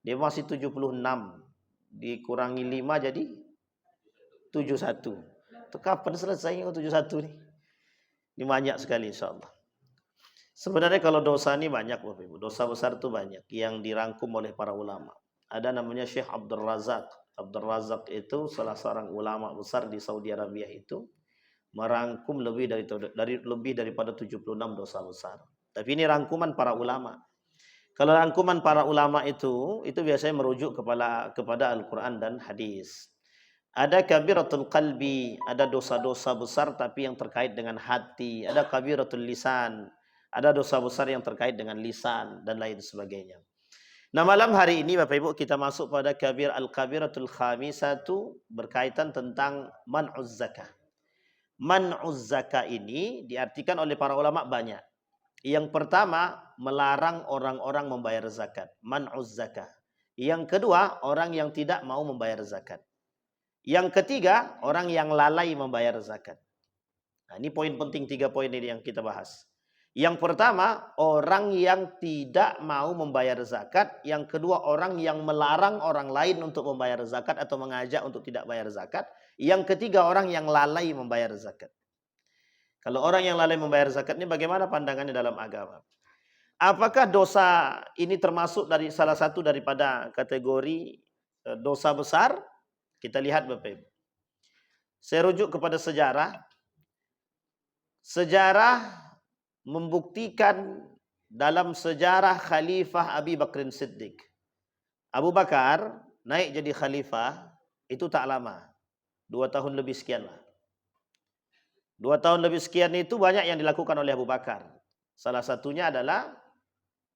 Dia masih 76. Dikurangi 5 jadi 71. Itu kapan selesainya 71 nih? Ini banyak sekali insyaallah. Sebenarnya kalau dosa ini banyak Bapak Ibu. Dosa besar itu banyak yang dirangkum oleh para ulama. Ada namanya Syekh Abdul Razak. Abdul Razak itu salah seorang ulama besar di Saudi Arabia itu merangkum lebih daripada 76 dosa besar. Tapi ini rangkuman para ulama. Kalau rangkuman para ulama itu biasanya merujuk kepada Al-Qur'an dan hadis. Ada kabiratul qalbi, ada dosa-dosa besar tapi yang terkait dengan hati. Ada kabiratul lisan, ada dosa besar yang terkait dengan lisan dan lain sebagainya. Nah, malam hari ini Bapak Ibu kita masuk pada al-kabiratul khamisatu berkaitan tentang man'uz zakah. Man'uz zakah ini diartikan oleh para ulama banyak. Yang pertama, melarang orang-orang membayar zakat, man'uz zakah. Yang kedua, orang yang tidak mau membayar zakat. Yang ketiga, orang yang lalai membayar zakat. Nah, ini poin penting, 3 poin ini yang kita bahas. Yang pertama, orang yang tidak mau membayar zakat. Yang kedua, orang yang melarang orang lain untuk membayar zakat atau mengajak untuk tidak bayar zakat. Yang ketiga, orang yang lalai membayar zakat. Kalau orang yang lalai membayar zakat ini bagaimana pandangannya dalam agama? Apakah dosa ini termasuk dari salah satu daripada kategori dosa besar? Kita lihat Bapak Ibu. Saya rujuk kepada sejarah. Sejarah membuktikan dalam sejarah Khalifah Abi Bakrin Siddiq. Abu Bakar naik jadi khalifah itu tak lama. 2 tahun lebih sekian lah. 2 tahun lebih sekian itu banyak yang dilakukan oleh Abu Bakar. Salah satunya adalah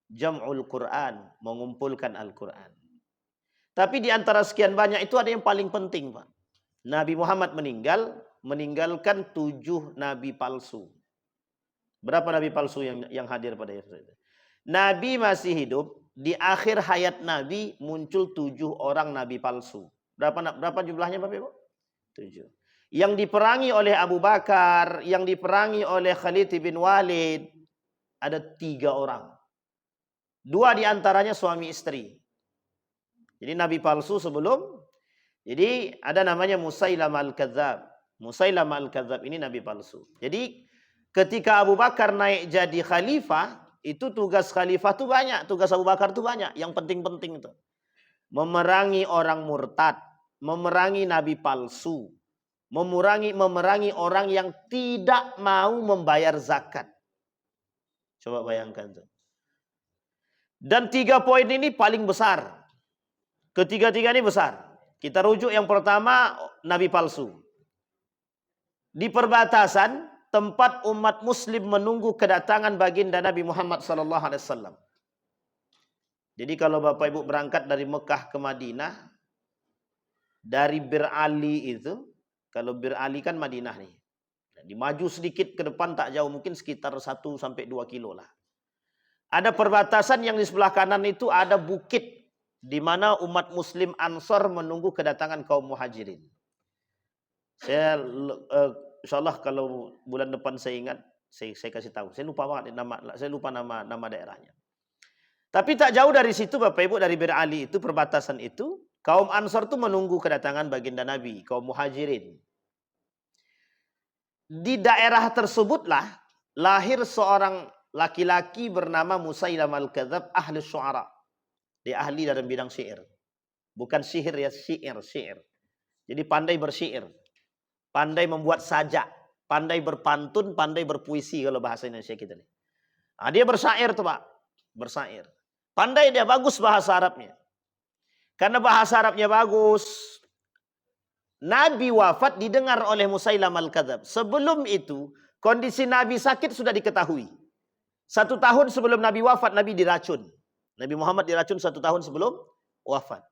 jam'ul Quran, mengumpulkan Al-Quran. Tapi di antara sekian banyak itu ada yang paling penting, Pak. Nabi Muhammad meninggalkan 7 nabi palsu. Berapa nabi palsu yang hadir pada itu? Nabi masih hidup, di akhir hayat Nabi muncul 7 orang nabi palsu. Berapa jumlahnya Bapak Ibu? 7. Yang diperangi oleh Abu Bakar, yang diperangi oleh Khalid bin Walid, ada 3 orang. 2 diantaranya suami istri. Jadi nabi palsu sebelum. Jadi ada namanya Musailamah al-Kadzab. Musailamah al-Kadzab ini nabi palsu. Jadi ketika Abu Bakar naik jadi khalifah, itu tugas khalifah itu banyak. Tugas Abu Bakar itu banyak. Yang penting-penting itu. Memerangi orang murtad. Memerangi nabi palsu. Memerangi orang yang tidak mau membayar zakat. Coba bayangkan tuh. Dan 3 poin ini paling besar. Ketiga-tiga ini besar. Kita rujuk yang pertama, nabi palsu. Di perbatasan tempat umat muslim menunggu kedatangan baginda Nabi Muhammad SAW. Jadi kalau Bapak Ibu berangkat dari Mekah ke Madinah, dari Bir Ali itu, kalau Bir Ali kan Madinah nih. Dimaju sedikit ke depan tak jauh, mungkin sekitar 1 sampai 2 kilo lah. Ada perbatasan yang di sebelah kanan itu ada bukit di mana umat muslim Ansor menunggu kedatangan kaum Muhajirin. Saya insyaallah kalau bulan depan saya ingat, saya kasih tahu. Saya lupa nama daerahnya. Tapi tak jauh dari situ Bapak Ibu, dari Bir Ali itu, perbatasan itu, kaum Ansor itu menunggu kedatangan baginda Nabi, kaum Muhajirin. Di daerah tersebutlah lahir seorang laki-laki bernama Musailamah al-Kadzab, ahli syu'ara. Dia ahli dalam bidang syair. Bukan sihir ya, syair. Jadi pandai bersyair. Pandai membuat sajak. Pandai berpantun, pandai berpuisi kalau bahasa Indonesia kita nih. Nah, dia bersyair tuh Pak. Bersyair. Pandai dia, bagus bahasa Arabnya. Karena bahasa Arabnya bagus. Nabi wafat didengar oleh Musailamah al-Kadzab. Sebelum itu, kondisi Nabi sakit sudah diketahui. 1 tahun sebelum Nabi wafat, Nabi diracun. Nabi Muhammad diracun 1 tahun sebelum wafat.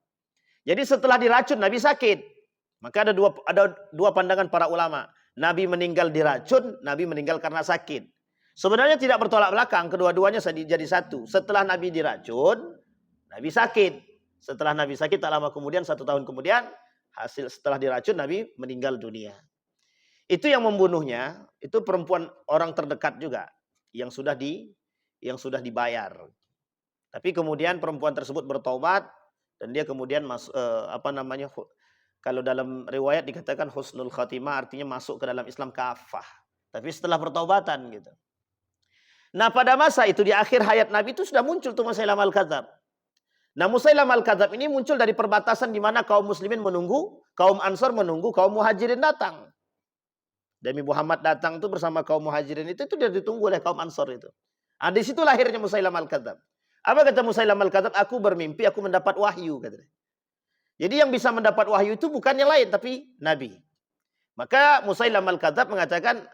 Jadi setelah diracun, Nabi sakit. Maka ada dua pandangan para ulama. Nabi meninggal diracun, Nabi meninggal karena sakit. Sebenarnya tidak bertolak belakang, kedua-duanya jadi satu. Setelah Nabi diracun, Nabi sakit. Setelah Nabi sakit, tak lama kemudian, 1 tahun kemudian, setelah diracun, Nabi meninggal dunia. Itu yang membunuhnya, itu perempuan orang terdekat juga, yang sudah dibayar. Tapi kemudian perempuan tersebut bertobat, dan dia kemudian kalau dalam riwayat dikatakan husnul khatimah, artinya masuk ke dalam Islam kafah. Tapi setelah pertaubatan gitu. Nah pada masa itu di akhir hayat Nabi itu sudah muncul tuh Musailamah al-Kadzab. Nah Musailamah al-Kadzab ini muncul dari perbatasan di mana kaum muslimin menunggu, kaum Ansar menunggu, kaum Muhajirin datang. Demi Muhammad datang tuh bersama kaum Muhajirin itu dia ditunggu oleh kaum Ansar itu. Nah, di situ lahirnya Musailamah al-Kadzab. Apa kata Musailamah al-Kadzab? Aku bermimpi, aku mendapat wahyu katanya. Jadi yang bisa mendapat wahyu itu bukan yang lain tapi Nabi. Maka Musailamah al-Kadzab mengatakan,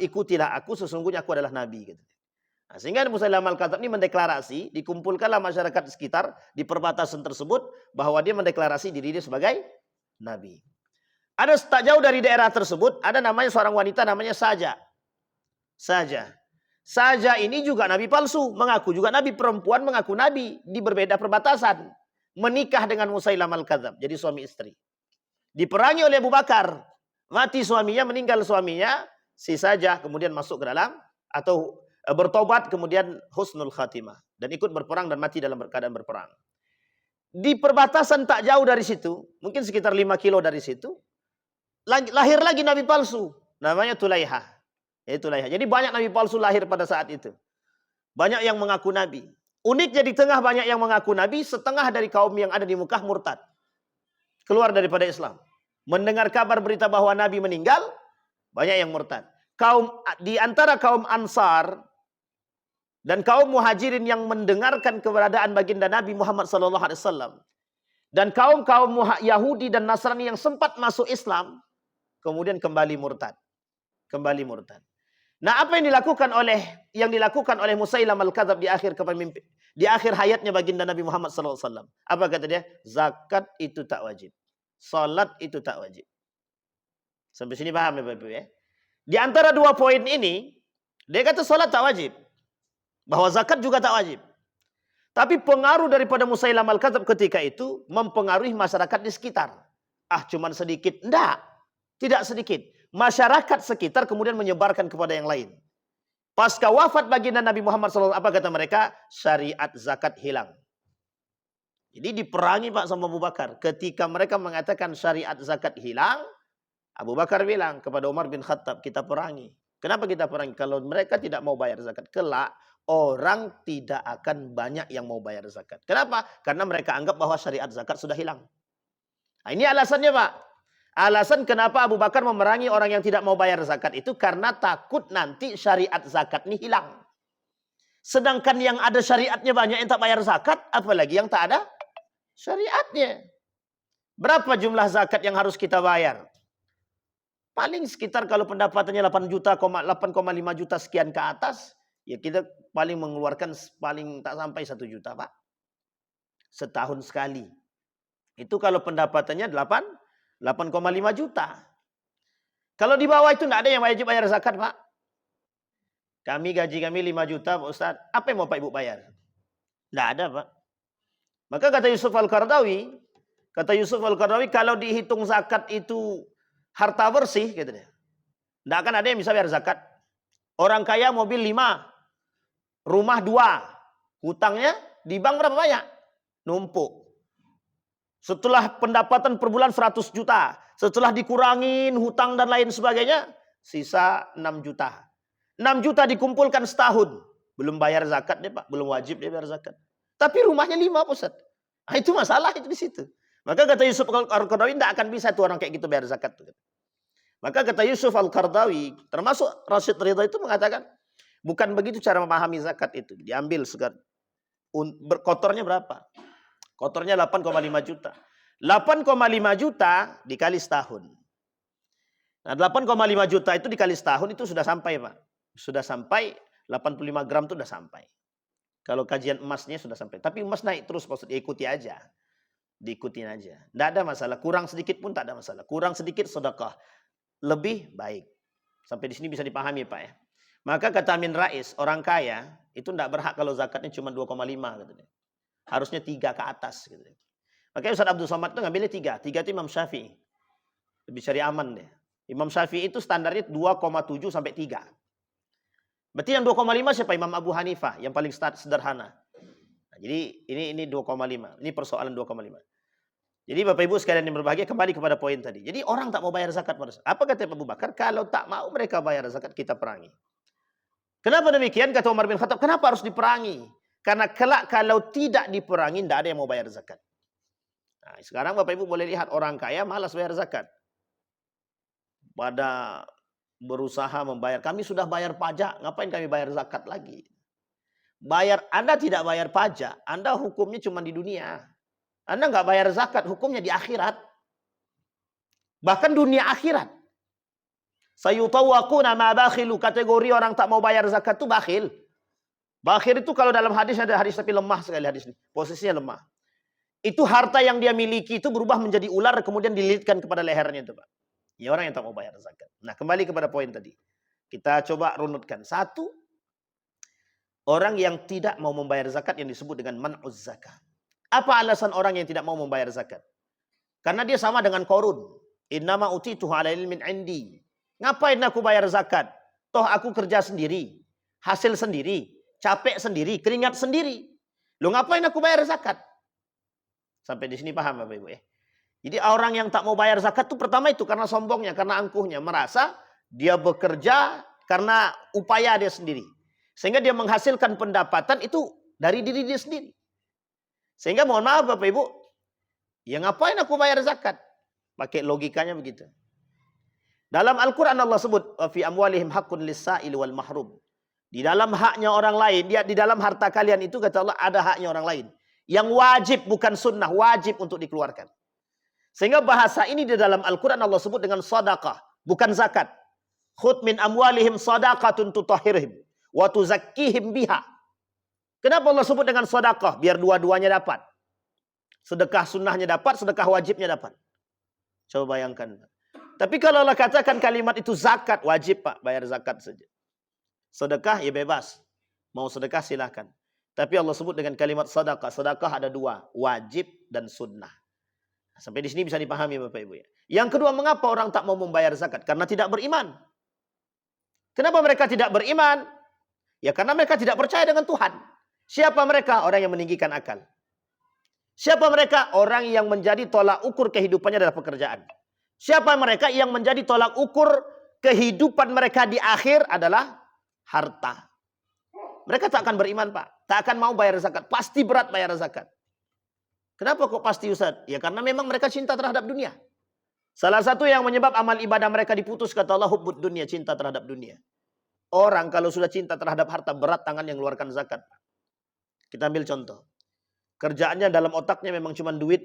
ikutilah aku, sesungguhnya aku adalah Nabi. Gitu. Nah, sehingga Musailamah al-Kadzab ini mendeklarasi, dikumpulkanlah masyarakat sekitar di perbatasan tersebut, bahwa dia mendeklarasi diri dia sebagai Nabi. Ada tak jauh dari daerah tersebut, ada namanya seorang wanita namanya Saja. Saja ini juga Nabi palsu, mengaku juga Nabi, perempuan mengaku Nabi, di berbeda perbatasan. Menikah dengan Musailamah al-Kadzab, jadi suami istri. Diperangi oleh Abu Bakar. Mati suaminya, meninggal suaminya, si Saja kemudian masuk ke dalam, atau bertobat kemudian husnul khatimah. Dan ikut berperang dan mati dalam keadaan berperang. Di perbatasan tak jauh dari situ, mungkin sekitar 5 kilo dari situ, lahir lagi Nabi palsu. Namanya Tulaiha. Jadi banyak Nabi palsu lahir pada saat itu. Banyak yang mengaku Nabi. Uniknya di tengah banyak yang mengaku Nabi, setengah dari kaum yang ada di Mekah murtad. Keluar daripada Islam. Mendengar kabar berita bahwa Nabi meninggal, banyak yang murtad. Di antara kaum Ansar dan kaum Muhajirin yang mendengarkan keberadaan baginda Nabi Muhammad SAW, dan kaum Yahudi dan Nasrani yang sempat masuk Islam, kemudian kembali murtad. Nah, apa yang dilakukan oleh Musailamah al-Kadzab di akhir hayatnya baginda Nabi Muhammad SAW? Apa kata dia? Zakat itu tak wajib. Salat itu tak wajib. Sampai sini paham ya Bapak ya? Di antara dua poin ini, dia kata salat tak wajib. Bahwa zakat juga tak wajib. Tapi pengaruh daripada Musailamah al-Kadzab ketika itu mempengaruhi masyarakat di sekitar. Cuman sedikit. Tidak sedikit. Masyarakat sekitar kemudian menyebarkan kepada yang lain. Pasca wafat baginda Nabi Muhammad SAW, apa kata mereka? Syariat zakat hilang. Jadi diperangi Pak sama Abu Bakar. Ketika mereka mengatakan syariat zakat hilang, Abu Bakar bilang kepada Umar bin Khattab, kita perangi. Kenapa kita perangi? Kalau mereka tidak mau bayar zakat, kelak orang tidak akan banyak yang mau bayar zakat. Kenapa? Karena mereka anggap bahwa syariat zakat sudah hilang. Nah, ini alasannya Pak. Alasan kenapa Abu Bakar memerangi orang yang tidak mau bayar zakat itu karena takut nanti syariat zakat ini hilang. Sedangkan yang ada syariatnya banyak yang tak bayar zakat, apalagi yang tak ada syariatnya. Berapa jumlah zakat yang harus kita bayar? Paling sekitar kalau pendapatannya 8,5 juta sekian ke atas, ya kita paling mengeluarkan paling tak sampai 1 juta Pak. Setahun sekali. Itu kalau pendapatannya 8,5 juta. Kalau di bawah itu tidak ada yang wajib bayar zakat Pak. Gaji kami 5 juta Pak Ustaz. Apa yang mau Pak Ibu bayar? Tidak ada Pak. Maka kata Yusuf Al-Qaradawi, kalau dihitung zakat itu harta bersih, gitu deh. Tidak akan ada yang bisa bayar zakat. Orang kaya mobil 5, rumah 2, hutangnya di bank berapa banyak? Numpuk. Setelah pendapatan per bulan 100 juta. Setelah dikurangin hutang dan lain sebagainya, sisa 6 juta. 6 juta dikumpulkan setahun. Belum bayar zakat deh Pak. Belum wajib dia bayar zakat. Tapi rumahnya 5 Ustaz. Nah, itu masalah itu di situ. Maka kata Yusuf Al-Qaradawi, tidak akan bisa tuh orang kayak gitu bayar zakat. Maka kata Yusuf Al-Qaradawi, termasuk Rasyid Ridha itu mengatakan, bukan begitu cara memahami zakat itu. Diambil segar. Kotornya berapa? Kotornya 8,5 juta. 8,5 juta dikali setahun. Nah, 8,5 juta itu dikali setahun itu sudah sampai Pak. Sudah sampai 85 gram itu sudah sampai. Kalau kajian emasnya sudah sampai. Tapi emas naik terus Pak Ustaz, ikuti aja. Diikutin aja. Tidak ada masalah. Kurang sedikit pun tak ada masalah. Kurang sedikit sedekah. Lebih baik. Sampai di sini bisa dipahami Pak ya. Maka kata Amin Rais, orang kaya itu tidak berhak kalau zakatnya cuma 2,5 gitu. Harusnya 3 ke atas gitu. Makanya Ustaz Abdul Somad itu ngambilnya 3. 3 itu Imam Syafi'i. Lebih cari aman deh. Imam Syafi'i itu standarnya 2,7 sampai 3. Berarti yang 2,5 siapa? Imam Abu Hanifah yang paling sederhana. Nah, jadi ini 2,5. Ini persoalan 2,5. Jadi Bapak Ibu sekalian yang berbahagia, kembali kepada poin tadi. Jadi orang tak mau bayar zakat. Apa kata Abu Bakar? Kalau tak mau mereka bayar zakat, kita perangi. Kenapa demikian? Kata Umar bin Khattab, kenapa harus diperangi? Karena kelak kalau tidak diperangi, tidak ada yang mau bayar zakat. Nah, sekarang Bapak Ibu boleh lihat orang kaya malas bayar zakat. Pada berusaha membayar. Kami sudah bayar pajak, ngapain kami bayar zakat lagi? Anda tidak bayar pajak, Anda hukumnya cuma di dunia. Anda nggak bayar zakat, hukumnya di akhirat. Bahkan dunia akhirat. Sayutawwaquna ma bakhilu, kategori orang tak mau bayar zakat itu bakhil. Bakhil itu kalau dalam hadis ada hadis tapi lemah sekali hadis ini. Posisinya lemah. Itu harta yang dia miliki itu berubah menjadi ular kemudian dililitkan kepada lehernya itu, Pak. Ya orang yang tak mau bayar zakat. Nah, kembali kepada poin tadi. Kita coba runutkan. Satu, orang yang tidak mau membayar zakat yang disebut dengan man'uz zakat. Apa alasan orang yang tidak mau membayar zakat? Karena dia sama dengan Qarun. Innama utituhu ala ilmin indi. Ngapain aku bayar zakat? Toh aku kerja sendiri, hasil sendiri, capek sendiri, keringat sendiri. Lu ngapain aku bayar zakat? Sampai di sini paham Bapak Ibu ya? Jadi orang yang tak mau bayar zakat itu pertama itu karena sombongnya, karena angkuhnya. Merasa dia bekerja karena upaya dia sendiri. Sehingga dia menghasilkan pendapatan itu dari diri dia sendiri. Sehingga mohon maaf Bapak Ibu, ya ngapain aku bayar zakat? Pakai logikanya begitu. Dalam Al-Quran Allah sebut, fi amwalihim haqqun lis-sa'il wal mahrum. Di dalam haknya orang lain, di dalam harta kalian itu kata Allah ada haknya orang lain. Yang wajib bukan sunnah, wajib untuk dikeluarkan. Sehingga bahasa ini di dalam Al-Quran Allah sebut dengan sadaqah, bukan zakat. Khudh min amwalihim sadaqatun tutahhirhim wa tuzakkihim biha. Kenapa Allah sebut dengan sedekah? Biar dua-duanya dapat. Sedekah sunnahnya dapat, sedekah wajibnya dapat. Coba bayangkan. Tapi kalau Allah katakan kalimat itu zakat, wajib Pak, bayar zakat saja. Sedekah ya bebas. Mau sedekah silahkan. Tapi Allah sebut dengan kalimat sedekah. Sedekah ada dua, wajib dan sunnah. Sampai di sini bisa dipahami Bapak Ibu ya. Yang kedua, mengapa orang tak mau membayar zakat? Karena tidak beriman. Kenapa mereka tidak beriman? Ya karena mereka tidak percaya dengan Tuhan. Siapa mereka? Orang yang meninggikan akal. Siapa mereka? Orang yang menjadi tolak ukur kehidupannya adalah pekerjaan. Siapa mereka yang menjadi tolak ukur kehidupan mereka di akhir adalah harta. Mereka tak akan beriman Pak. Tak akan mau bayar zakat. Pasti berat bayar zakat. Kenapa kok pasti Ustaz? Ya karena memang mereka cinta terhadap dunia. Salah satu yang menyebab amal ibadah mereka diputus kata Allah hubbud dunia, cinta terhadap dunia. Orang kalau sudah cinta terhadap harta berat tangan yang mengeluarkan zakat. Kita ambil contoh. Kerjaannya dalam otaknya memang cuma duit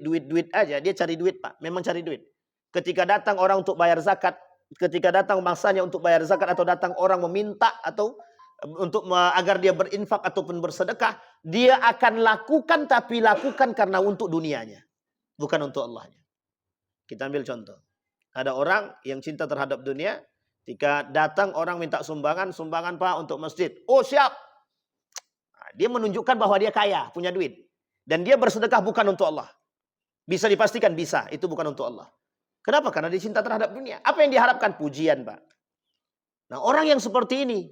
aja. Dia cari duit Pak. Memang cari duit. Ketika datang orang untuk bayar zakat. Ketika datang mangsanya untuk bayar zakat. Atau datang orang meminta. Atau untuk agar dia berinfak ataupun bersedekah. Dia akan lakukan. Tapi lakukan karena untuk dunianya. Bukan untuk Allahnya. Kita ambil contoh. Ada orang yang cinta terhadap dunia. Ketika datang orang minta sumbangan. Sumbangan Pak untuk masjid. Oh siap. Dia menunjukkan bahwa dia kaya, punya duit. Dan dia bersedekah bukan untuk Allah. Bisa dipastikan bisa, itu bukan untuk Allah. Kenapa? Karena dia cinta terhadap dunia. Apa yang diharapkan? Pujian Pak. Nah orang yang seperti ini,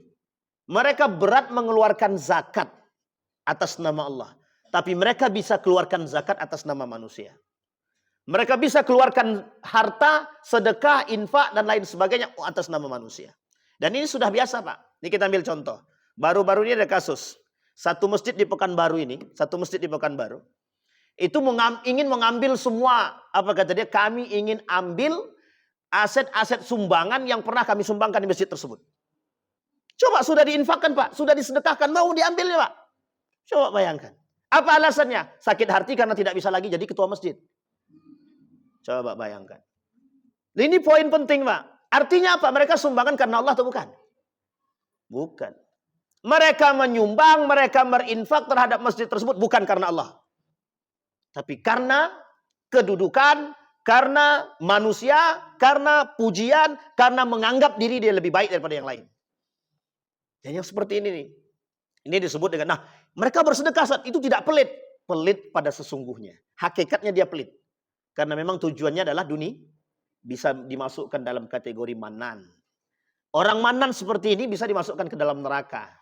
mereka berat mengeluarkan zakat atas nama Allah. Tapi mereka bisa keluarkan zakat atas nama manusia. Mereka bisa keluarkan harta, sedekah, infak, dan lain sebagainya atas nama manusia. Dan ini sudah biasa Pak. Ini kita ambil contoh. Baru-baru ini ada kasus. Satu masjid di Pekanbaru itu ingin mengambil semua, apa kata dia, kami ingin ambil aset-aset sumbangan yang pernah kami sumbangkan di masjid tersebut. Coba sudah diinfakkan Pak, sudah disedekahkan, mau diambilnya Pak. Coba bayangkan. Apa alasannya? Sakit hati karena tidak bisa lagi jadi ketua masjid. Coba bayangkan. Ini poin penting Pak. Artinya apa? Mereka sumbangan karena Allah atau bukan? Bukan. Mereka menyumbang, mereka berinfak terhadap masjid tersebut bukan karena Allah. Tapi karena kedudukan, karena manusia, karena pujian, karena menganggap diri dia lebih baik daripada yang lain. Dan yang seperti ini nih. Ini disebut dengan, nah mereka bersedekah saat itu tidak pelit. Pelit pada sesungguhnya. Hakikatnya dia pelit. Karena memang tujuannya adalah dunia. Bisa dimasukkan dalam kategori manan. Orang manan seperti ini bisa dimasukkan ke dalam neraka.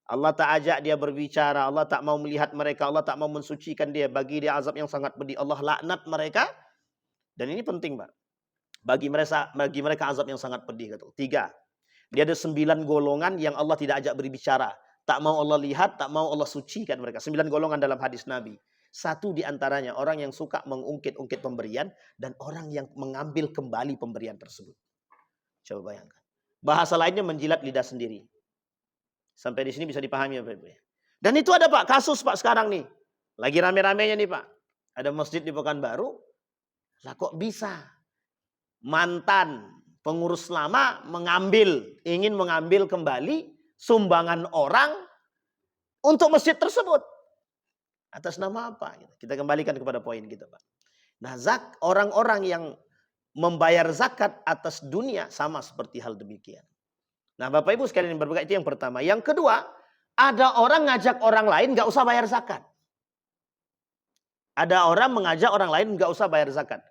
Allah tak ajak dia berbicara, Allah tak mau melihat mereka, Allah tak mau mensucikan dia, bagi dia azab yang sangat pedih. Allah laknat mereka. Dan ini penting, Pak. Bagi mereka azab yang sangat pedih. Kata. 3. Dia ada 9 golongan yang Allah tidak ajak berbicara. Tak mau Allah lihat, tak mau Allah sucikan mereka. 9 golongan dalam hadis Nabi. 1 di antaranya orang yang suka mengungkit-ungkit pemberian dan orang yang mengambil kembali pemberian tersebut. Coba bayangkan. Bahasa lainnya menjilat lidah sendiri. Sampai di sini bisa dipahami ya Pak Ibu. Dan itu ada Pak, kasus Pak sekarang nih. Lagi rame-ramenya nih Pak. Ada masjid di Pekanbaru. Lah kok bisa mantan pengurus lama ingin mengambil kembali sumbangan orang untuk masjid tersebut. Atas nama apa? Kita kembalikan kepada poin kita Pak. Nah orang-orang yang membayar zakat atas dunia sama seperti hal demikian. Nah Bapak Ibu sekalian yang berbahagia, itu yang pertama. Yang kedua, ada orang ngajak orang lain gak usah bayar zakat. Ada orang mengajak orang lain gak usah bayar zakat.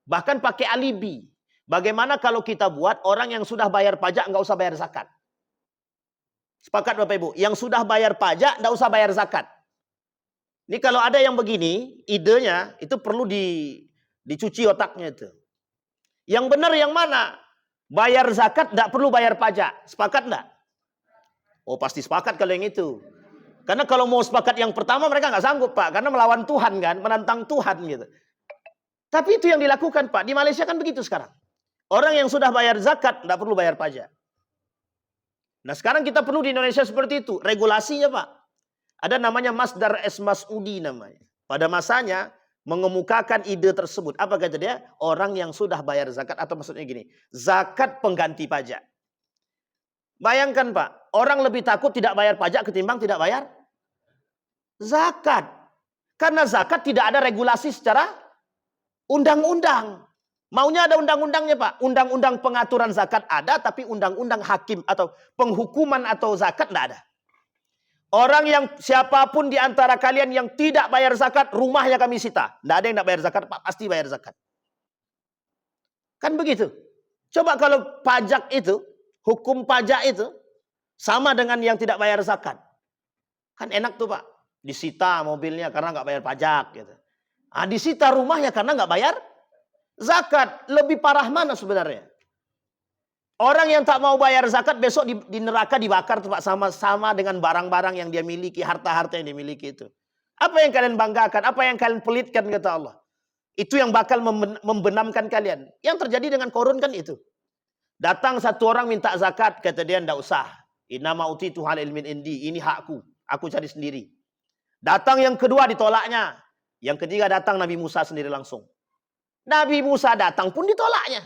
Bahkan pakai alibi. Bagaimana kalau kita buat orang yang sudah bayar pajak gak usah bayar zakat? Sepakat Bapak Ibu? Yang sudah bayar pajak gak usah bayar zakat. Ini kalau ada yang begini, idenya itu perlu dicuci otaknya itu. Yang benar yang mana? Bayar zakat tidak perlu bayar pajak. Sepakat enggak? Oh pasti sepakat kalau yang itu. Karena kalau mau sepakat yang pertama mereka nggak sanggup Pak. Karena melawan Tuhan kan. Menantang Tuhan gitu. Tapi itu yang dilakukan Pak. Di Malaysia kan begitu sekarang. Orang yang sudah bayar zakat tidak perlu bayar pajak. Nah sekarang kita perlu di Indonesia seperti itu. Regulasinya Pak. Ada namanya Masdar Es Mas'udi namanya. Pada masanya mengemukakan ide tersebut. Apa kata dia? Orang yang sudah bayar zakat, atau maksudnya gini, zakat pengganti pajak. Bayangkan Pak, orang lebih takut tidak bayar pajak ketimbang tidak bayar zakat. Karena zakat tidak ada regulasi secara undang-undang. Maunya ada undang-undangnya Pak. Undang-undang pengaturan zakat ada, tapi undang-undang hakim atau penghukuman atau zakat tidak ada. Orang yang siapapun di antara kalian yang tidak bayar zakat, rumahnya kami sita. Tidak ada yang tidak bayar zakat, Pak, pasti bayar zakat. Kan begitu. Coba kalau pajak itu, hukum pajak itu, sama dengan yang tidak bayar zakat. Kan enak tuh Pak. Disita mobilnya karena nggak bayar pajak. Gitu. Nah, disita rumahnya karena nggak bayar zakat. Lebih parah mana sebenarnya? Orang yang tak mau bayar zakat besok di neraka dibakar tuh Pak, sama-sama dengan barang-barang yang dia miliki, harta-harta yang dia miliki itu. Apa yang kalian banggakan? Apa yang kalian pelitkan kata Allah? Itu yang bakal membenamkan kalian. Yang terjadi dengan Korun kan itu. Datang satu orang minta zakat, kata dia ndak usah. Innama utitu hal ilmin indi, ini hakku, aku cari sendiri. Datang yang kedua ditolaknya. Yang ketiga datang Nabi Musa sendiri langsung. Nabi Musa datang pun ditolaknya.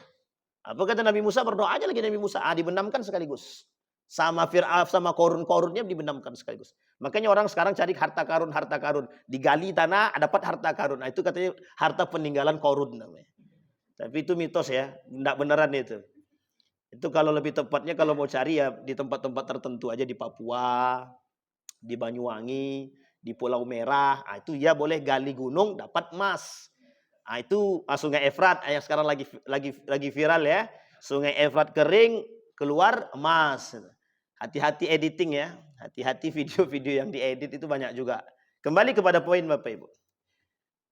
Apa kata Nabi Musa? Berdoa aja lagi Nabi Musa. Dibenamkan sekaligus. Sama Fir'aun, sama korun-korunnya dibenamkan sekaligus. Makanya orang sekarang cari harta karun. Digali tanah, dapat harta karun. Nah, itu katanya harta peninggalan Korun namanya. Tapi itu mitos ya. Tidak beneran itu. Itu kalau lebih tepatnya kalau mau cari ya di tempat-tempat tertentu aja. Di Papua, di Banyuwangi, di Pulau Merah. Nah, itu ya boleh gali gunung, dapat emas. Nah, itu Sungai Efrat yang sekarang lagi viral ya. Sungai Efrat kering, keluar emas. Hati-hati editing ya. Hati-hati video-video yang diedit itu banyak juga. Kembali kepada poin Bapak Ibu.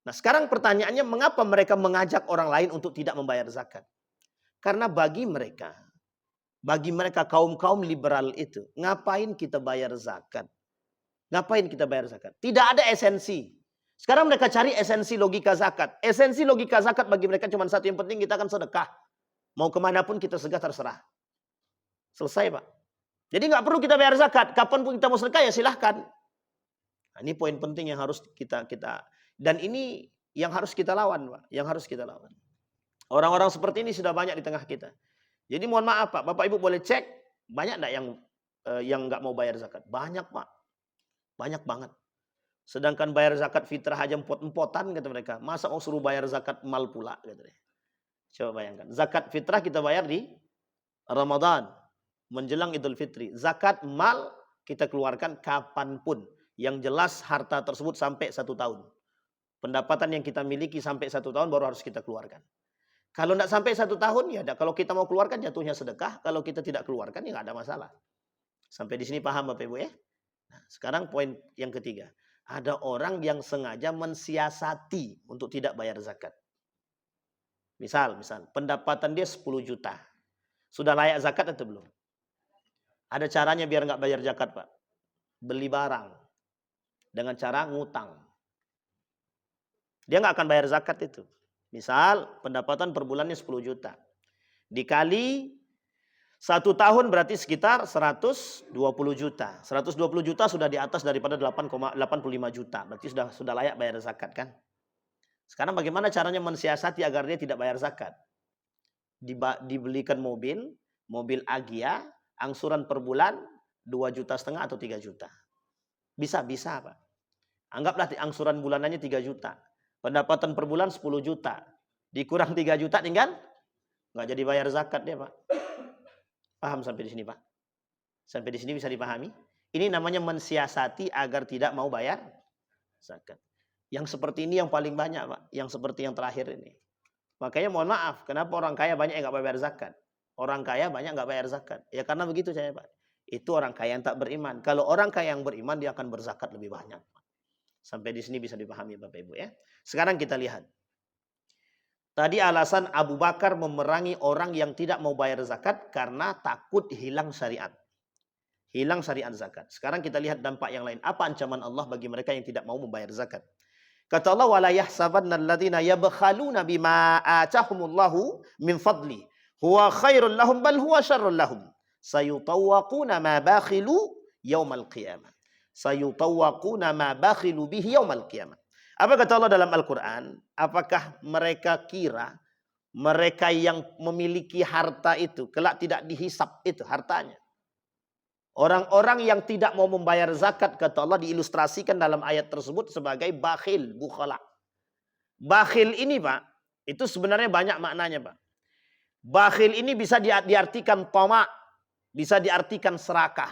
Nah sekarang pertanyaannya, mengapa mereka mengajak orang lain untuk tidak membayar zakat? Karena bagi mereka kaum-kaum liberal itu, ngapain kita bayar zakat? Ngapain kita bayar zakat? Tidak ada esensi. Sekarang mereka cari esensi logika zakat. Esensi logika zakat bagi mereka cuma satu, yang penting kita akan sedekah. Mau kemanapun kita sedekah terserah. Selesai Pak. Jadi nggak perlu kita bayar zakat. Kapanpun kita mau sedekah ya silahkan. Nah, ini poin penting yang harus kita dan ini yang harus kita lawan Pak. Yang harus kita lawan. Orang-orang seperti ini sudah banyak di tengah kita. Jadi mohon maaf Pak. Bapak Ibu boleh cek. Banyak nggak yang nggak mau bayar zakat? Banyak Pak. Banyak banget. Sedangkan bayar zakat fitrah aja empot-empotan kata mereka. Masa mau suruh bayar zakat mal pula kata dia. Coba bayangkan. Zakat fitrah kita bayar di Ramadan. Menjelang Idul Fitri. Zakat mal kita keluarkan kapanpun. Yang jelas harta tersebut sampai 1 tahun. Pendapatan yang kita miliki sampai 1 tahun baru harus kita keluarkan. Kalau tidak sampai 1 tahun ya kalau kita mau keluarkan jatuhnya sedekah. Kalau kita tidak keluarkan ya nggak ada masalah. Sampai di sini paham Bapak Ibu ya? Sekarang poin yang ketiga. Ada orang yang sengaja mensiasati untuk tidak bayar zakat. Misal, pendapatan dia 10 juta. Sudah layak zakat atau belum? Ada caranya biar nggak bayar zakat, Pak. Beli barang. Dengan cara ngutang. Dia nggak akan bayar zakat itu. Misal, pendapatan per bulannya 10 juta. Dikali 1 tahun berarti sekitar 120 juta. 120 juta sudah di atas daripada 8,85 juta. Berarti sudah layak bayar zakat kan? Sekarang bagaimana caranya mensiasati agar dia tidak bayar zakat? Dibelikan mobil Agya, angsuran per bulan 2,5 juta atau 3 juta. Bisa Pak. Anggaplah angsuran bulanannya 3 juta. Pendapatan per bulan 10 juta. Dikurang 3 juta tinggal nggak jadi bayar zakat dia, Pak. Paham sampai di sini, Pak? Sampai di sini bisa dipahami? Ini namanya mensiasati agar tidak mau bayar zakat. Yang seperti ini yang paling banyak, Pak. Yang seperti yang terakhir ini. Makanya mohon maaf, kenapa orang kaya banyak yang nggak bayar zakat? Orang kaya banyak nggak bayar zakat. Ya karena begitu saya, Pak. Itu orang kaya yang tak beriman. Kalau orang kaya yang beriman, dia akan berzakat lebih banyak. Sampai di sini bisa dipahami, Bapak Ibu ya. Sekarang kita lihat. Tadi alasan Abu Bakar memerangi orang yang tidak mau bayar zakat karena takut hilang syariat. Hilang syariat zakat. Sekarang kita lihat dampak yang lain. Apa ancaman Allah bagi mereka yang tidak mau membayar zakat? Kata Allah, "Wala yahsabanna alladziina yabkhaluna bima aatahumullahu min fadli huwa khairul lahum bal huwa syarrul lahum. Sayutawwaquna ma bakhilu yaumal qiyamah. Sayutawwaquna ma bakhilu bihi yaumal qiyamah." Apa kata Allah dalam Al-Quran? Apakah mereka kira mereka yang memiliki harta itu kelak tidak dihisap itu hartanya? Orang-orang yang tidak mau membayar zakat, kata Allah, diilustrasikan dalam ayat tersebut sebagai bakhil, bukhala. Bakhil ini, Pak, itu sebenarnya banyak maknanya, Pak. Bakhil ini bisa diartikan tamak, bisa diartikan serakah.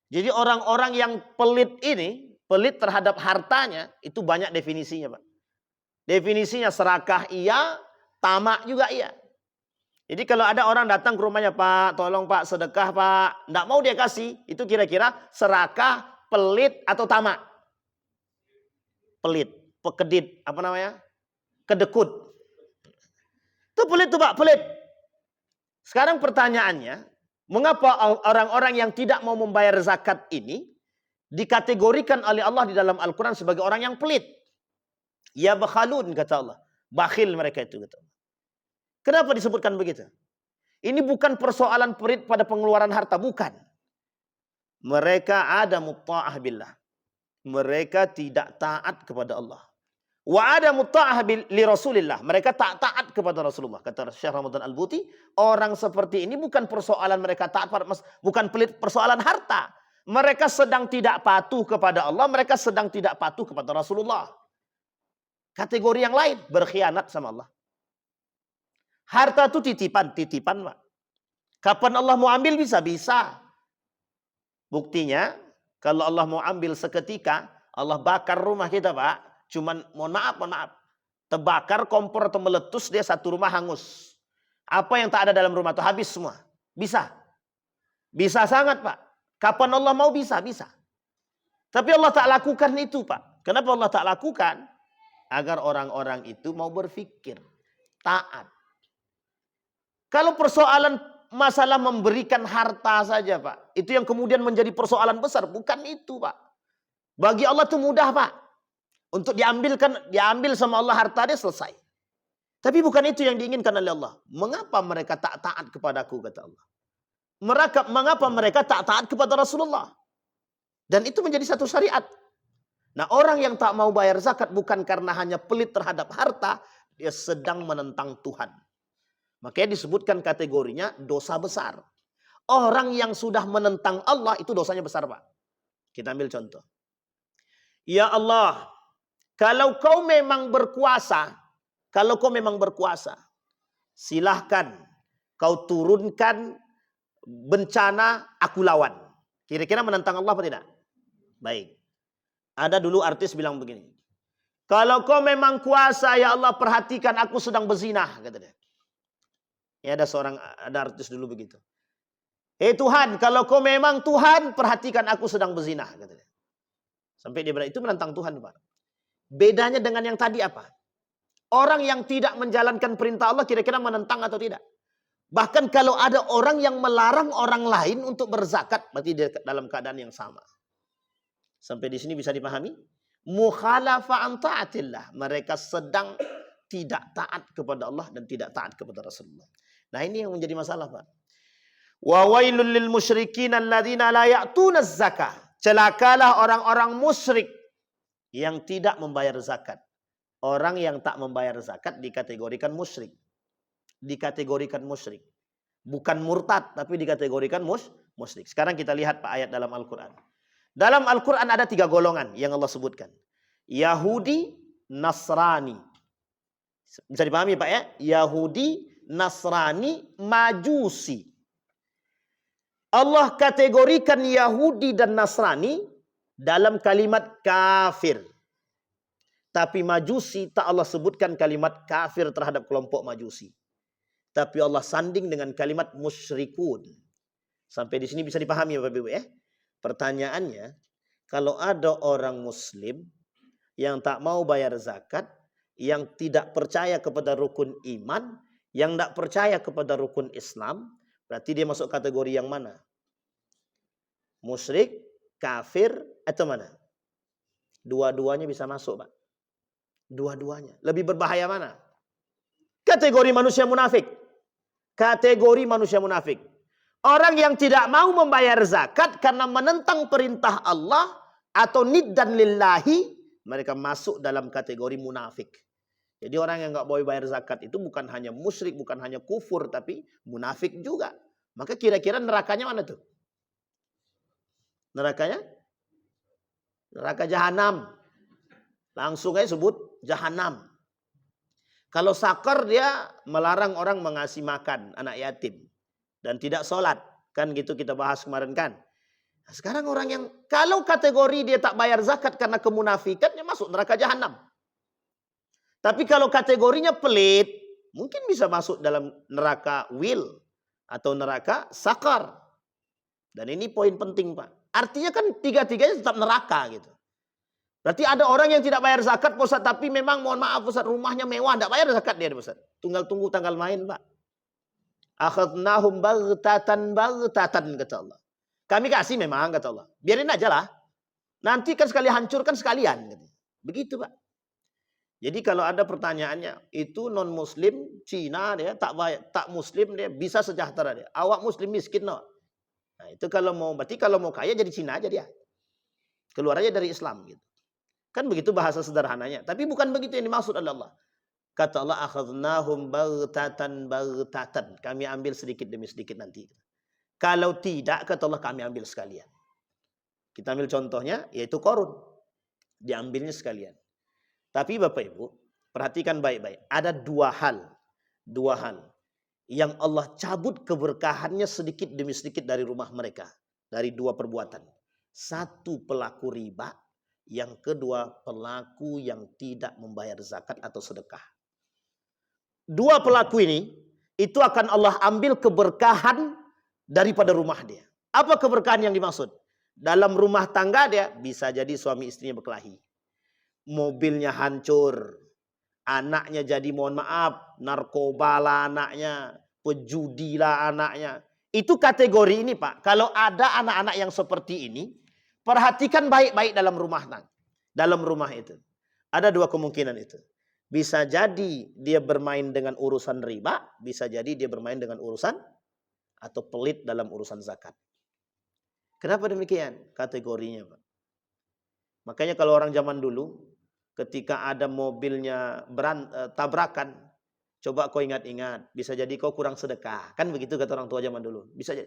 Jadi orang-orang yang pelit ini, pelit terhadap hartanya, itu banyak definisinya, Pak. Definisinya serakah iya, tamak juga iya. Jadi kalau ada orang datang ke rumahnya, "Pak, tolong Pak, sedekah Pak." Nggak mau dia kasih, itu kira-kira serakah, pelit, atau tamak? Pelit, pekedit, apa namanya? Kedekut. Itu pelit tuh, Pak, pelit. Sekarang pertanyaannya, mengapa orang-orang yang tidak mau membayar zakat ini dikategorikan oleh Allah di dalam Al-Quran sebagai orang yang pelit? Ya bakhalun, kata Allah. Bakhil mereka itu, kata Allah. Kenapa disebutkan begitu? Ini bukan persoalan pelit pada pengeluaran harta, bukan. Mereka ada mutta'ah billah. Mereka tidak taat kepada Allah. Wa ada mutta'ah li Rasulillah. Mereka tak taat kepada Rasulullah. Kata Syekh Ramadan Al-Buti, orang seperti ini bukan persoalan mereka taat, bukan pelit persoalan harta. Mereka sedang tidak patuh kepada Allah, mereka sedang tidak patuh kepada Rasulullah. Kategori yang lain, berkhianat sama Allah. Harta itu titipan, Pak. Kapan Allah mau ambil bisa. Buktinya, kalau Allah mau ambil seketika, Allah bakar rumah kita, Pak. Cuman mohon maaf. Terbakar kompor atau meletus, dia satu rumah hangus. Apa yang tak ada dalam rumah itu habis semua. Bisa. Bisa sangat, Pak. Kapan Allah mau bisa. Tapi Allah tak lakukan itu, Pak. Kenapa Allah tak lakukan? Agar orang-orang itu mau berpikir. Taat. Kalau persoalan masalah memberikan harta saja, Pak. Itu yang kemudian menjadi persoalan besar. Bukan itu, Pak. Bagi Allah itu mudah, Pak. Untuk diambil sama Allah harta dia selesai. Tapi bukan itu yang diinginkan oleh Allah. Mengapa mereka tak taat kepadaku, kata Allah. Mengapa mereka tak taat kepada Rasulullah. Dan itu menjadi satu syariat. Nah, orang yang tak mau bayar zakat bukan karena hanya pelit terhadap harta. Dia sedang menentang Tuhan. Makanya disebutkan kategorinya dosa besar. Orang yang sudah menentang Allah itu dosanya besar, Pak. Kita ambil contoh. Ya Allah, kalau kau memang berkuasa, silahkan kau turunkan bencana, aku lawan. Kira-kira menentang Allah apa tidak? Baik. Ada dulu artis bilang begini. Kalau kau memang kuasa, ya Allah, perhatikan aku sedang berzinah, kata dia. Ya, ada artis dulu begitu. Tuhan, kalau kau memang Tuhan, perhatikan aku sedang berzina. Katanya. Sampai dia bilang, itu menentang Tuhan, Pak. Bedanya dengan yang tadi apa? Orang yang tidak menjalankan perintah Allah kira-kira menentang atau tidak? Bahkan kalau ada orang yang melarang orang lain untuk berzakat, berarti dia dalam keadaan yang sama. Sampai di sini bisa dipahami? Mukhalafah an ta'atillah. Mereka sedang tidak taat kepada Allah dan tidak taat kepada Rasulullah. Nah, ini yang menjadi masalah, Pak. Wa wailul lil musyrikin alladzina la ya'tuna zakah. Celakalah orang-orang musyrik yang tidak membayar zakat. Orang yang tak membayar zakat dikategorikan musyrik. Dikategorikan musyrik. Bukan murtad, tapi dikategorikan musyrik. Sekarang kita lihat Pak ayat dalam Al-Quran. Dalam Al-Quran ada 3 golongan yang Allah sebutkan. Yahudi, Nasrani. Bisa dipahami Pak ya? Yahudi, Nasrani, Majusi. Allah kategorikan Yahudi dan Nasrani dalam kalimat kafir. Tapi Majusi tak Allah sebutkan kalimat kafir terhadap kelompok Majusi. Tapi Allah sanding dengan kalimat musyrikun. Sampai di sini bisa dipahami Bapak Ibu ya. Pertanyaannya, kalau ada orang Muslim yang tak mau bayar zakat, yang tidak percaya kepada rukun iman, yang tak percaya kepada rukun Islam, berarti dia masuk kategori yang mana? Musyrik, kafir, atau mana? Dua-duanya bisa masuk, Pak. Dua-duanya. Lebih berbahaya mana? Kategori manusia munafik. Kategori manusia munafik. Orang yang tidak mau membayar zakat karena menentang perintah Allah atau niddan lillahi, mereka masuk dalam kategori munafik. Jadi orang yang nggak boleh bayar zakat itu bukan hanya musyrik, bukan hanya kufur, tapi munafik juga. Maka kira-kira nerakanya mana tuh? Nerakanya? Neraka jahanam. Langsung aja sebut jahanam. Kalau sakar dia melarang orang mengasih makan anak yatim. Dan tidak sholat. Kan gitu kita bahas kemarin kan. Nah, sekarang orang yang kalau kategori dia tak bayar zakat karena kemunafikannya masuk neraka jahanam. Tapi kalau kategorinya pelit, mungkin bisa masuk dalam neraka wil atau neraka sakar. Dan ini poin penting Pak. Artinya kan tiga-tiganya tetap neraka gitu. Berarti ada orang yang tidak bayar zakat Pak Ustaz, tapi memang mohon maaf Ustaz, rumahnya mewah, tidak bayar zakat dia Pak Ustaz. Tinggal tunggu tanggal main Pak. Akhadnahum baghtatan kata Allah. Kami kasih memang kata Allah. Biarin aja lah. Nanti kan sekali hancurkan sekalian. Begitu Pak. Jadi kalau ada pertanyaannya, itu non muslim Cina dia tak bayar, tak muslim dia bisa sejahtera dia. Awak muslim miskin no. Nah, itu kalau mau berarti kalau mau kaya jadi Cina aja dia. Keluar aja dari Islam gitu. Kan begitu bahasa sederhananya. Tapi bukan begitu yang dimaksud oleh Allah. Kata Allah, akhadnahum baghtatan. Kami ambil sedikit demi sedikit nanti. Kalau tidak, kata Allah, kami ambil sekalian. Kita ambil contohnya, yaitu Qarun. Diambilnya sekalian. Tapi Bapak Ibu, perhatikan baik-baik. Ada dua hal yang Allah cabut keberkahannya sedikit demi sedikit dari rumah mereka. Dari dua perbuatan. Satu pelaku riba, yang kedua pelaku yang tidak membayar zakat atau sedekah. Dua pelaku ini, itu akan Allah ambil keberkahan daripada rumah dia. Apa keberkahan yang dimaksud? Dalam rumah tangga dia, bisa jadi suami istrinya berkelahi. Mobilnya hancur. Anaknya jadi mohon maaf, narkoba lah anaknya, pejudi lah anaknya. Itu kategori ini Pak. Kalau ada anak-anak yang seperti ini, perhatikan baik-baik dalam rumah tangga. Dalam rumah itu. Ada dua kemungkinan itu. Bisa jadi dia bermain dengan urusan riba, bisa jadi dia bermain dengan urusan atau pelit dalam urusan zakat. Kenapa demikian? Kategorinya Pak. Makanya kalau orang zaman dulu, ketika ada mobilnya tabrakan, coba kau ingat-ingat, bisa jadi kau kurang sedekah. Kan begitu kata orang tua zaman dulu. Bisa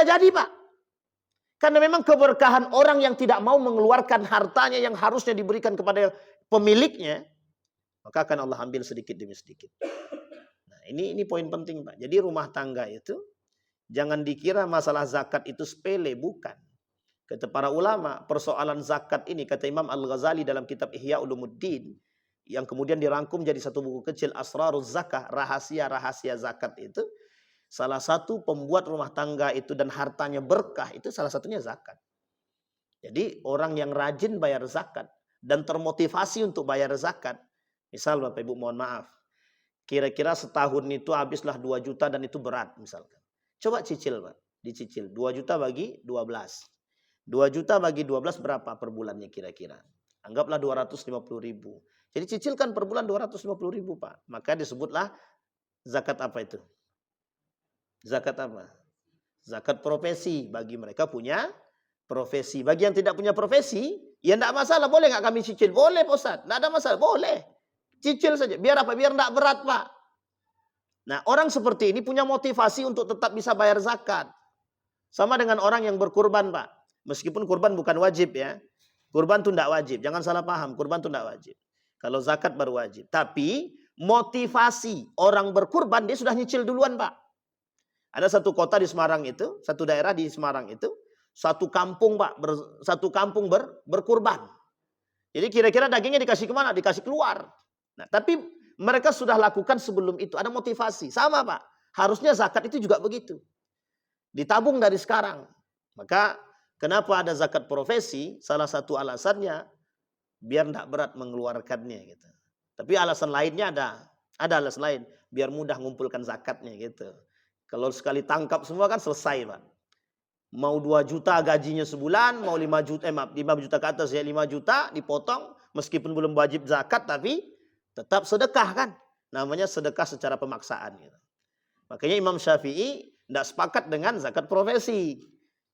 jadi Pak. Karena memang keberkahan orang yang tidak mau mengeluarkan hartanya yang harusnya diberikan kepada pemiliknya, maka akan Allah ambil sedikit demi sedikit. Nah, ini poin penting Pak. Jadi rumah tangga itu jangan dikira masalah zakat itu sepele, bukan. Kata para ulama, persoalan zakat ini kata Imam Al-Ghazali dalam kitab Ihya Ulumuddin yang kemudian dirangkum jadi satu buku kecil Asraruz Zakah, rahasia-rahasia zakat itu. Salah satu pembuat rumah tangga itu dan hartanya berkah itu salah satunya zakat. Jadi orang yang rajin bayar zakat dan termotivasi untuk bayar zakat. Misal Bapak Ibu mohon maaf. Kira-kira setahun itu habislah 2 juta dan itu berat misalkan. Coba cicil Pak. Dicicil. 2 juta bagi 12. 2 juta bagi 12 berapa per bulannya kira-kira? Anggaplah 250.000. Jadi cicilkan per bulan 250.000 Pak. Maka disebutlah zakat apa itu? Zakat apa? Zakat profesi bagi mereka punya profesi. Bagi yang tidak punya profesi, ya tidak masalah. Boleh nggak kami cicil? Boleh Pak Ustaz. Tidak ada masalah. Boleh. Cicil saja. Biar apa? Biar tidak berat Pak. Nah orang seperti ini punya motivasi untuk tetap bisa bayar zakat. Sama dengan orang yang berkurban Pak. Meskipun kurban bukan wajib ya. Kurban itu tidak wajib. Jangan salah paham. Kurban itu tidak wajib. Kalau zakat baru wajib. Tapi motivasi orang berkurban dia sudah nyicil duluan Pak. Ada satu kota di Semarang itu, satu daerah di Semarang itu, satu kampung Pak, berkurban. Jadi kira-kira dagingnya dikasih kemana? Dikasih keluar. Nah, tapi mereka sudah lakukan sebelum itu, ada motivasi. Sama Pak, harusnya zakat itu juga begitu. Ditabung dari sekarang. Maka kenapa ada zakat profesi? Salah satu alasannya, biar tidak berat mengeluarkannya. Gitu. Tapi alasan lainnya ada alasan lain, biar mudah mengumpulkan zakatnya gitu. Kalau sekali tangkap semua kan selesai Pak. Mau 2 juta gajinya sebulan, mau 5 juta, 5 juta ke atas ya 5 juta dipotong. Meskipun belum wajib zakat tapi tetap sedekah kan. Namanya sedekah secara pemaksaan. Gitu. Makanya Imam Syafi'i tidak sepakat dengan zakat profesi.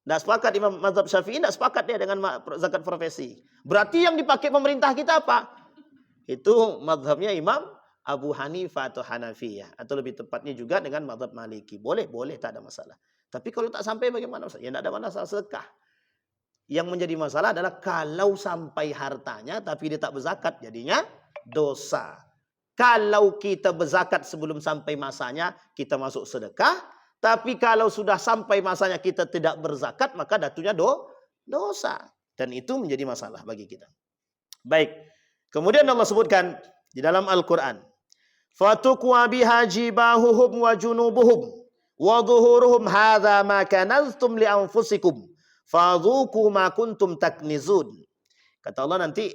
Tidak sepakat Imam Mazhab Syafi'i, tidak sepakat dia dengan zakat profesi. Berarti yang dipakai pemerintah kita apa? Itu mazhabnya Imam Abu Hanifah atau Hanafiyah. Atau lebih tepatnya juga dengan mazhab Maliki. Boleh, tak ada masalah. Tapi kalau tak sampai bagaimana? Ya tidak ada masalah sedekah. Yang menjadi masalah adalah kalau sampai hartanya tapi dia tak berzakat, jadinya dosa. Kalau kita berzakat sebelum sampai masanya, kita masuk sedekah. Tapi kalau sudah sampai masanya kita tidak berzakat, maka datunya dosa. Dan itu menjadi masalah bagi kita. Baik. Kemudian Allah sebutkan di dalam Al-Quran. Fatukwa biha jibahuhum wa junubuhum wa dhuhuruhum hadha ma kanaztum li anfusikum fadhuku ma kuntum taknizun. Kata Allah nanti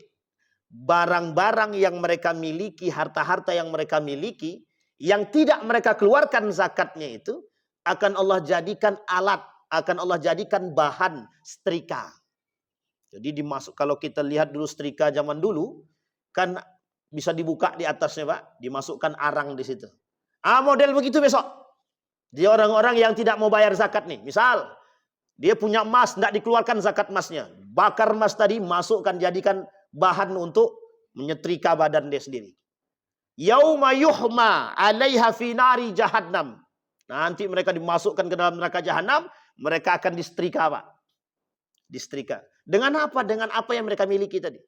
barang-barang yang mereka miliki, harta-harta yang mereka miliki yang tidak mereka keluarkan zakatnya itu akan Allah jadikan alat, akan Allah jadikan bahan setrika. Jadi dimasuk, kalau kita lihat dulu setrika zaman dulu kan bisa dibuka di atasnya Pak, dimasukkan arang di situ. Model begitu besok. Dia orang-orang yang tidak mau bayar zakat nih. Misal dia punya emas, tidak dikeluarkan zakat emasnya. Bakar emas tadi, masukkan, jadikan bahan untuk menyetrika badan dia sendiri. Yauma yuhma 'alaiha fi nari jahannam. Nanti mereka dimasukkan ke dalam neraka jahanam, mereka akan disetrika Pak. Disetrika. Dengan apa? Dengan apa yang mereka miliki tadi.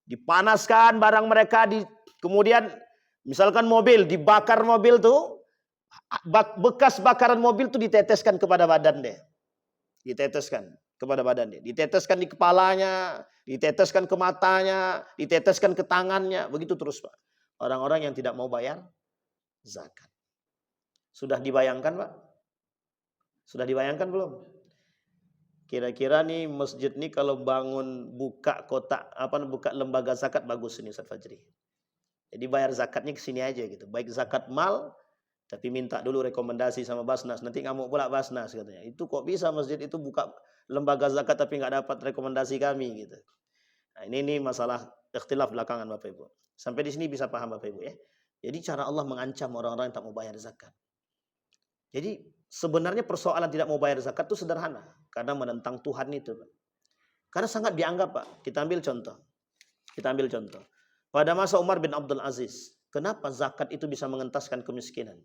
Dipanaskan barang mereka, kemudian misalkan mobil, dibakar mobil tuh, bekas bakaran mobil tuh diteteskan kepada badan dia. Diteteskan kepada badan dia. Diteteskan di kepalanya, diteteskan ke matanya, diteteskan ke tangannya. Begitu terus Pak. Orang-orang yang tidak mau bayar zakat. Sudah dibayangkan Pak? Sudah dibayangkan belum? Kira-kira nih masjid nih kalau bangun buka kotak buka lembaga zakat bagus ini Ustaz Fajri. Jadi bayar zakatnya ke sini aja gitu. Baik zakat mal tapi minta dulu rekomendasi sama Basnas. Nanti ngamuk pula Basnas katanya. Itu kok bisa masjid itu buka lembaga zakat tapi nggak dapat rekomendasi kami gitu. Nah, ini masalah ikhtilaf belakangan Bapak Ibu. Sampai di sini bisa paham Bapak Ibu ya. Jadi cara Allah mengancam orang-orang yang tak mau bayar zakat. Jadi sebenarnya persoalan tidak mau bayar zakat itu sederhana. Karena menentang Tuhan itu. Karena sangat dianggap Pak. Kita ambil contoh. Pada masa Umar bin Abdul Aziz. Kenapa zakat itu bisa mengentaskan kemiskinan?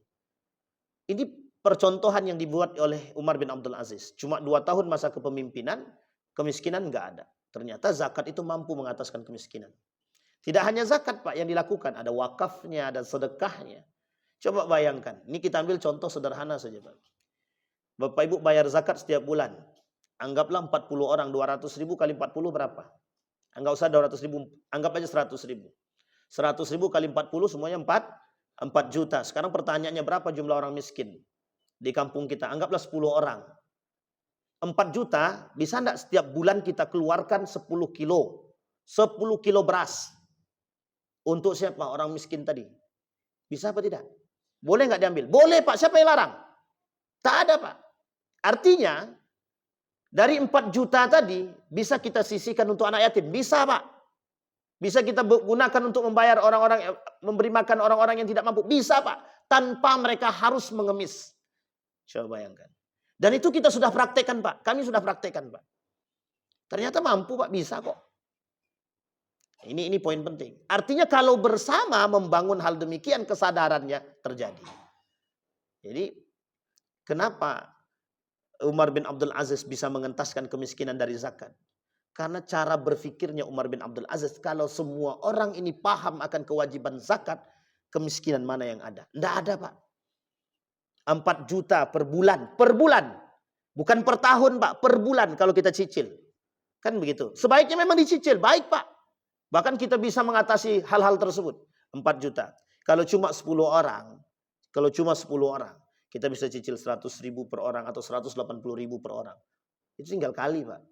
Ini percontohan yang dibuat oleh Umar bin Abdul Aziz. Cuma 2 tahun masa kepemimpinan, kemiskinan nggak ada. Ternyata zakat itu mampu mengataskan kemiskinan. Tidak hanya zakat Pak yang dilakukan. Ada wakafnya, ada sedekahnya. Coba bayangkan. Ini kita ambil contoh sederhana saja Pak. Bapak Ibu bayar zakat setiap bulan. Anggaplah 40 orang. 200.000 kali 40 berapa? Enggak usah 200.000. Anggap aja 100.000. 100.000 kali 40 semuanya 4 juta. Sekarang pertanyaannya berapa jumlah orang miskin? di kampung kita, anggaplah 10 orang. 4 juta, bisa enggak setiap bulan kita keluarkan 10 kilo? 10 kilo beras. Untuk siapa? Orang miskin tadi. Bisa apa tidak? Boleh nggak diambil? Boleh Pak, siapa yang larang? Tak ada Pak. Artinya, dari 4 juta tadi, bisa kita sisihkan untuk anak yatim. Bisa Pak. Bisa kita gunakan untuk membayar orang-orang, memberi makan orang-orang yang tidak mampu. Bisa Pak. Tanpa mereka harus mengemis. Coba bayangkan. Dan itu kita sudah praktekkan Pak. Kami sudah praktekkan Pak. Ternyata mampu Pak, bisa kok. Ini poin penting. Artinya kalau bersama membangun hal demikian, kesadarannya terjadi. Jadi kenapa Umar bin Abdul Aziz bisa mengentaskan kemiskinan dari zakat? Karena cara berpikirnya Umar bin Abdul Aziz, kalau semua orang ini paham akan kewajiban zakat, kemiskinan mana yang ada? Tidak ada Pak. 4 juta per bulan. Per bulan. Bukan per tahun Pak, per bulan kalau kita cicil. Kan begitu. Sebaiknya memang dicicil, baik Pak. Bahkan kita bisa mengatasi hal-hal tersebut. 4 juta. Kalau cuma 10 orang, kita bisa cicil 100.000 per orang atau 180.000 per orang. Itu tinggal kali Pak.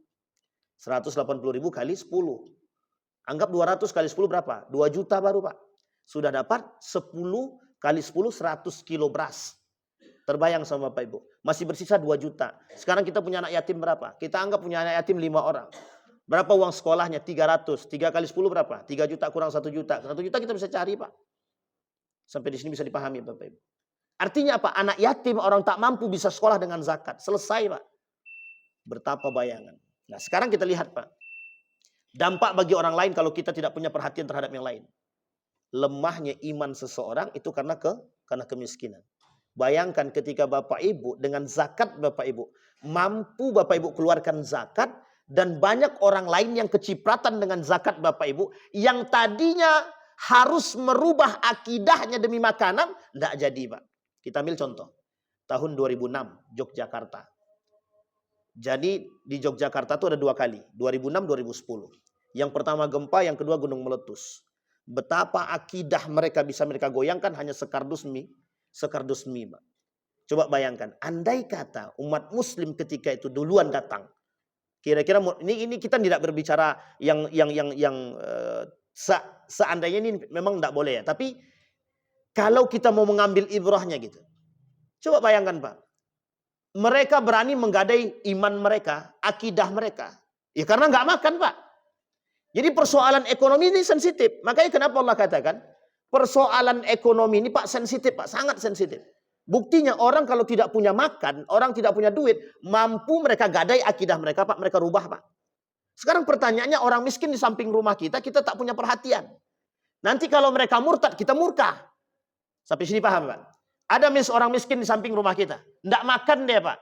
180.000 kali 10. Anggap 200 kali 10 berapa? 2 juta baru Pak. Sudah dapat 10 kali 10, 100 kilo beras. Terbayang sama Bapak Ibu. Masih bersisa 2 juta. Sekarang kita punya anak yatim berapa? Kita anggap punya anak yatim 5 orang. Berapa uang sekolahnya? 300. 3 kali 10 berapa? 3 juta kurang 1 juta. 1 juta kita bisa cari Pak. Sampai di sini bisa dipahami Bapak Ibu. Artinya apa? Anak yatim, orang tak mampu bisa sekolah dengan zakat. Selesai Pak. Betapa bayangan. Nah sekarang kita lihat Pak. Dampak bagi orang lain kalau kita tidak punya perhatian terhadap yang lain. Lemahnya iman seseorang itu karena kemiskinan. Bayangkan ketika Bapak Ibu dengan zakat Bapak Ibu. Mampu Bapak Ibu keluarkan zakat. Dan banyak orang lain yang kecipratan dengan zakat Bapak Ibu. Yang tadinya harus merubah akidahnya demi makanan. Tidak jadi Pak. Kita ambil contoh. Tahun 2006 Yogyakarta. Jadi di Yogyakarta itu ada 2 kali. 2006-2010. Yang pertama gempa, yang kedua gunung meletus. Betapa akidah mereka bisa mereka goyangkan hanya sekardus mie. Sekardus mie Pak. Coba bayangkan. Andai kata umat muslim ketika itu duluan datang. Kira-kira ini kita tidak berbicara yang seandainya ini memang tidak boleh ya. Tapi kalau kita mau mengambil ibrahnya gitu. Coba bayangkan Pak. Mereka berani menggadai iman mereka, akidah mereka. Ya karena nggak makan Pak. Jadi persoalan ekonomi ini sensitif. Makanya kenapa Allah katakan persoalan ekonomi ini Pak sensitif Pak, sangat sensitif. Buktinya orang kalau tidak punya makan, orang tidak punya duit, mampu mereka gadai akidah mereka Pak, mereka rubah Pak. Sekarang pertanyaannya orang miskin di samping rumah kita tak punya perhatian. Nanti kalau mereka murtad, kita murka. Sampai sini paham Pak? Ada orang miskin di samping rumah kita. Tidak makan dia Pak.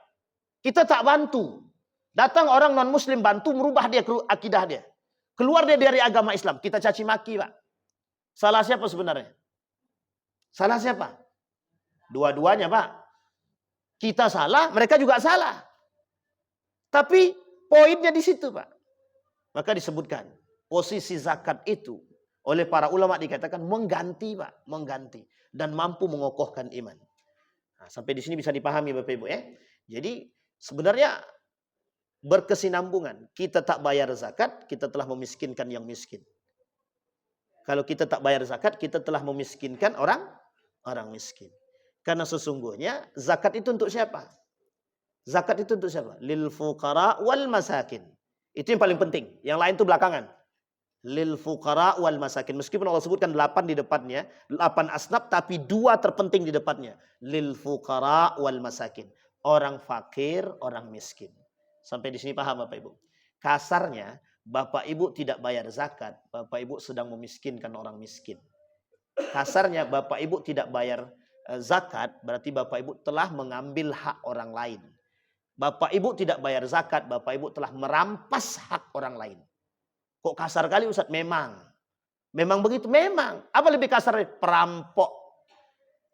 Kita tak bantu. Datang orang non muslim bantu merubah dia akidah dia. Keluar dia dari agama Islam. Kita caci maki Pak. Salah siapa sebenarnya? Salah siapa? Dua-duanya Pak. Kita salah, mereka juga salah. Tapi poinnya di situ Pak. Maka disebutkan posisi zakat itu oleh para ulama dikatakan mengganti Pak. Mengganti. Dan mampu mengokohkan iman. Nah, sampai di sini bisa dipahami Bapak Ibu ya. Jadi sebenarnya berkesinambungan. Kita tak bayar zakat, kita telah memiskinkan yang miskin. Kalau kita tak bayar zakat, kita telah memiskinkan orang miskin. Karena sesungguhnya zakat itu untuk siapa? Zakat itu untuk siapa? Lil fuqara wal masakin. Itu yang paling penting. Yang lain itu belakangan. Lil fuqara wal masakin. Meskipun Allah sebutkan 8 di depannya, 8 asnaf, tapi 2 terpenting di depannya. Lil fuqara wal masakin. Orang fakir, orang miskin. Sampai di sini paham Bapak Ibu? Kasarnya, Bapak Ibu tidak bayar zakat, Bapak Ibu sedang memiskinkan orang miskin. Kasarnya Bapak Ibu tidak bayar zakat, berarti Bapak Ibu telah mengambil hak orang lain. Bapak Ibu tidak bayar zakat, Bapak Ibu telah merampas hak orang lain. Kok kasar kali Ustaz? Memang begitu, memang. Apa lebih kasar? Perampok.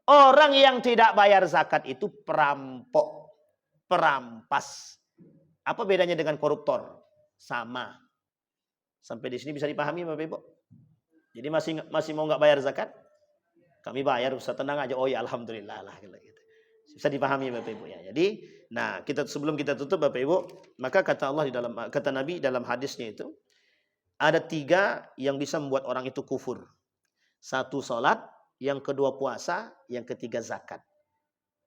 Orang yang tidak bayar zakat itu perampok, perampas. Apa bedanya dengan koruptor? Sama. Sampai di sini bisa dipahami Bapak Ibu? Jadi masih mau nggak bayar zakat? Kami bayar Ustaz, tenang aja. Oh ya alhamdulillah lah. Gitu. Bisa dipahami Bapak Ibu ya. Jadi, nah sebelum kita tutup Bapak Ibu, maka kata Nabi dalam hadisnya itu ada 3 yang bisa membuat orang itu kufur. 1 salat, yang kedua puasa, yang ketiga zakat.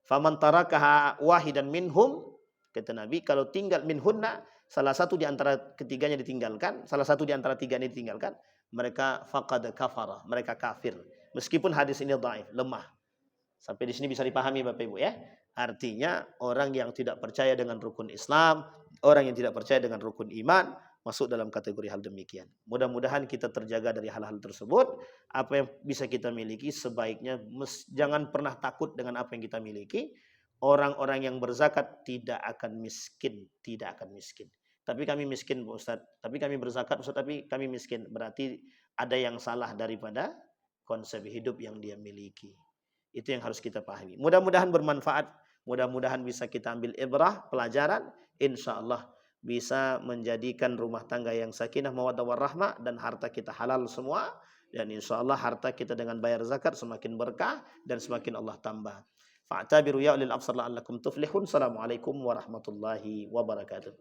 Faman tarakaha wahidan minhum, kata Nabi, kalau tinggal minhunna, salah satu di antara ketiganya ditinggalkan, salah satu di antara 3 ini ditinggalkan, mereka faqad kafara, mereka kafir. Meskipun hadis ini dhaif, lemah. Sampai di sini bisa dipahami Bapak Ibu ya. Artinya orang yang tidak percaya dengan rukun Islam, orang yang tidak percaya dengan rukun iman, masuk dalam kategori hal demikian. Mudah-mudahan kita terjaga dari hal-hal tersebut. Apa yang bisa kita miliki sebaiknya jangan pernah takut dengan apa yang kita miliki. Orang-orang yang berzakat tidak akan miskin, tidak akan miskin. Tapi kami miskin Pak Ustaz. Tapi kami berzakat Ustaz, tapi kami miskin. Berarti ada yang salah daripada konsep hidup yang dia miliki. Itu yang harus kita pahami. Mudah-mudahan bermanfaat. Mudah-mudahan bisa kita ambil ibrah, pelajaran. Insya Allah bisa menjadikan rumah tangga yang sakinah, mawaddah warahmah, dan harta kita halal semua. Dan insya Allah harta kita dengan bayar zakat semakin berkah dan semakin Allah tambah. Fa'tabiru ya ulil absar la'allakum tuflihun. Assalamualaikum warahmatullahi wabarakatuh.